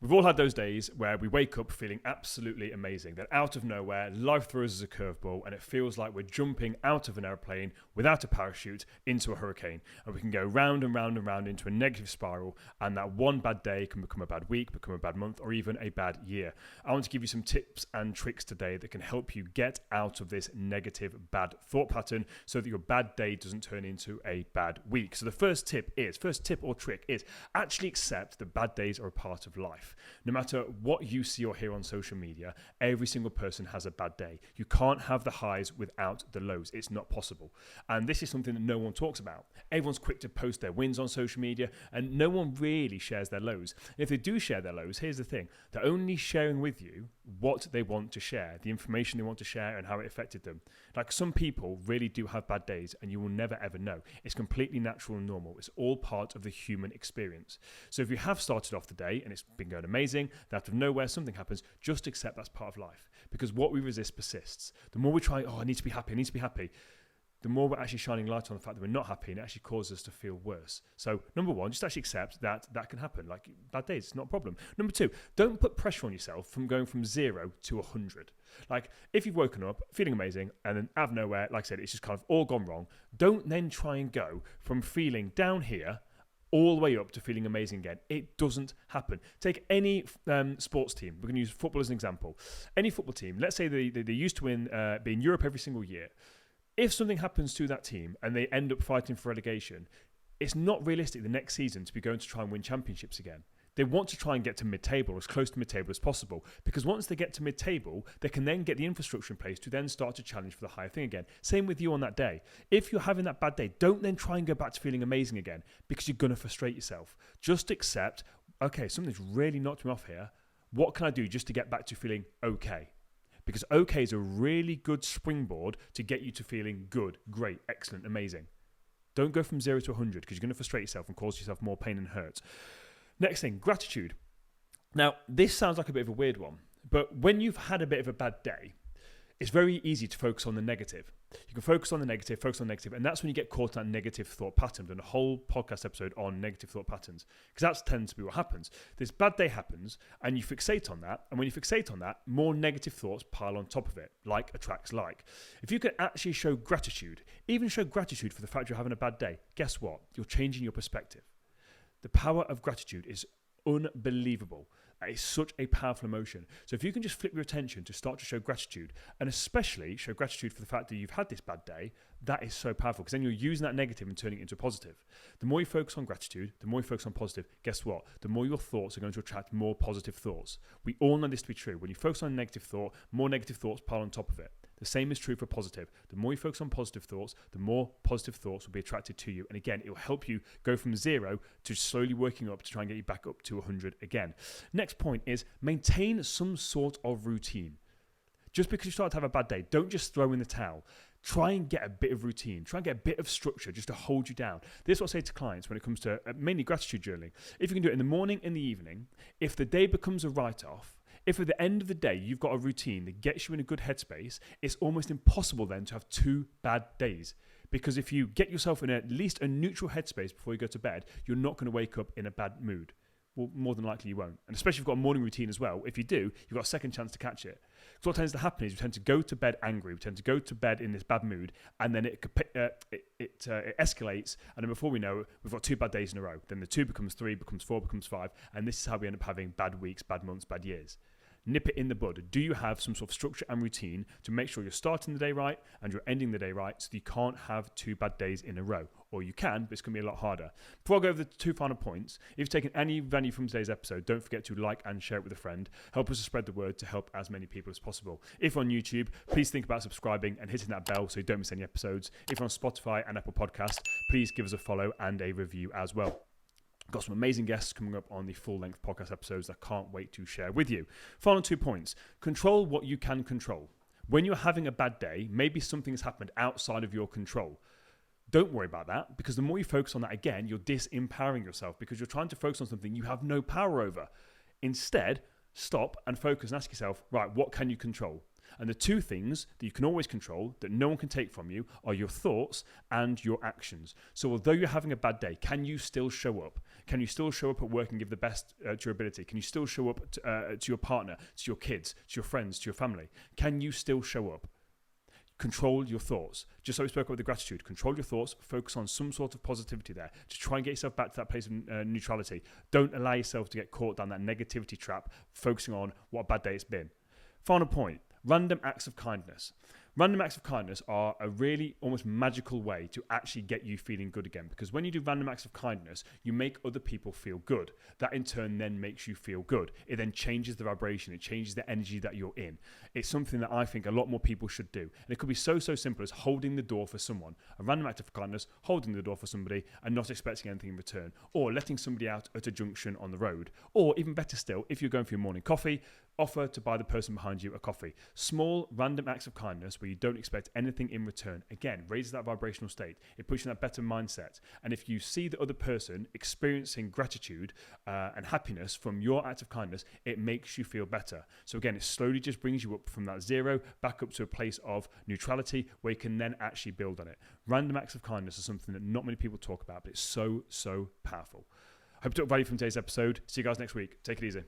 We've all had those days where we wake up feeling absolutely amazing. Then out of nowhere, life throws us a curveball and it feels like we're jumping out of an airplane without a parachute into a hurricane. And we can go round and round and round into a negative spiral, and that one bad day can become a bad week, become a bad month, or even a bad year. I want to give you some tips and tricks today that can help you get out of this negative bad thought pattern so that your bad day doesn't turn into a bad week. So the first tip or trick is actually accept that bad days are a part of life. No matter what you see or hear on social media, every single person has a bad day. You can't have the highs without the lows. It's not possible. And this is something that no one talks about. Everyone's quick to post their wins on social media, and no one really shares their lows. And if they do share their lows, here's the thing. They're only sharing with you what they want to share, the information they want to share and how it affected them. Like, some people really do have bad days, and you will never ever know. It's completely natural and normal. It's all part of the human experience. So if you have started off the day and it's been going amazing, that out of nowhere something happens, just accept that's part of life. Because what we resist persists. The more we try, I need to be happy, the more we're actually shining light on the fact that we're not happy, and it actually causes us to feel worse. So number one, just actually accept that can happen. Like, bad days, it's not a problem. Number two, don't put pressure on yourself from going from 0 to 100. Like, if you've woken up feeling amazing and then out of nowhere, like I said, it's just kind of all gone wrong, don't then try and go from feeling down here all the way up to feeling amazing again. It doesn't happen. Take any sports team. We're going to use football as an example. Any football team, let's say they used to be in Europe every single year. If something happens to that team and they end up fighting for relegation, it's not realistic the next season to be going to try and win championships again. They want to try and get to mid-table, as close to mid-table as possible, because once they get to mid-table, they can then get the infrastructure in place to then start to challenge for the higher thing again. Same with you on that day. If you're having that bad day, don't then try and go back to feeling amazing again, because you're going to frustrate yourself. Just accept, okay, something's really knocked me off here. What can I do just to get back to feeling okay? Because okay is a really good springboard to get you to feeling good, great, excellent, amazing. Don't go from 0 to 100, because you're going to frustrate yourself and cause yourself more pain and hurt. Next thing, gratitude. Now, this sounds like a bit of a weird one, but when you've had a bit of a bad day, it's very easy to focus on the negative. You can focus on the negative, and that's when you get caught in that negative thought pattern. I've done a whole podcast episode on negative thought patterns, because that tends to be what happens. This bad day happens, and you fixate on that, and when you fixate on that, more negative thoughts pile on top of it, like attracts like. If you can actually show gratitude, even show gratitude for the fact you're having a bad day, guess what? You're changing your perspective. The power of gratitude is unbelievable. It's such a powerful emotion. So if you can just flip your attention to start to show gratitude, and especially show gratitude for the fact that you've had this bad day, that is so powerful, because then you're using that negative and turning it into a positive. The more you focus on gratitude, the more you focus on positive, guess what? The more your thoughts are going to attract more positive thoughts. We all know this to be true. When you focus on a negative thought, more negative thoughts pile on top of it. The same is true for positive. The more you focus on positive thoughts, the more positive thoughts will be attracted to you. And again, it will help you go from 0 to slowly working up to try and get you back up to 100 again. Next point is maintain some sort of routine. Just because you start to have a bad day, don't just throw in the towel. Try and get a bit of routine. Try and get a bit of structure just to hold you down. This is what I say to clients when it comes to mainly gratitude journaling. If you can do it in the morning, in the evening, if the day becomes a write-off, if at the end of the day you've got a routine that gets you in a good headspace, it's almost impossible then to have 2 bad days. Because if you get yourself in at least a neutral headspace before you go to bed, you're not going to wake up in a bad mood. Well, more than likely you won't. And especially if you've got a morning routine as well. If you do, you've got a second chance to catch it. So what tends to happen is we tend to go to bed angry. We tend to go to bed in this bad mood, and then it escalates. And then before we know it, we've got 2 bad days in a row. Then the 2 becomes 3, becomes 4, becomes 5. And this is how we end up having bad weeks, bad months, bad years. Nip it in the bud. Do you have some sort of structure and routine to make sure you're starting the day right and you're ending the day right, so that you can't have 2 bad days in a row? Or you can, but it's going to be a lot harder. Before I go over the 2 final points, if you've taken any value from today's episode, don't forget to like and share it with a friend. Help us to spread the word to help as many people as possible. If you're on YouTube, please think about subscribing and hitting that bell so you don't miss any episodes. If you're on Spotify and Apple Podcasts, please give us a follow and a review as well. Got some amazing guests coming up on the full-length podcast episodes that I can't wait to share with you. Final 2 points. Control what you can control. When you're having a bad day, maybe something has happened outside of your control. Don't worry about that, because the more you focus on that, again, you're disempowering yourself, because you're trying to focus on something you have no power over. Instead, stop and focus and ask yourself, right, what can you control? And the two things that you can always control, that no one can take from you, are your thoughts and your actions. So although you're having a bad day, can you still show up? Can you still show up at work and give the best to your ability? Can you still show up to your partner, to your kids, to your friends, to your family? Can you still show up? Control your thoughts. Just like we spoke about with the gratitude, control your thoughts, focus on some sort of positivity there to try and get yourself back to that place of neutrality. Don't allow yourself to get caught down that negativity trap, focusing on what a bad day it's been. Final point, random acts of kindness. Random acts of kindness are a really almost magical way to actually get you feeling good again, because when you do random acts of kindness, you make other people feel good. That in turn then makes you feel good. It then changes the vibration. It changes the energy that you're in. It's something that I think a lot more people should do. And it could be so simple as holding the door for someone. A random act of kindness, holding the door for somebody and not expecting anything in return. Or letting somebody out at a junction on the road. Or even better still, if you're going for your morning coffee, offer to buy the person behind you a coffee. Small, random acts of kindness where you don't expect anything in return. Again, raises that vibrational state. It puts you in that better mindset. And if you see the other person experiencing gratitude and happiness from your act of kindness, it makes you feel better. So again, it slowly just brings you up from that zero back up to a place of neutrality where you can then actually build on it. Random acts of kindness are something that not many people talk about, but it's so powerful. Hope you took value from today's episode. See you guys next week. Take it easy.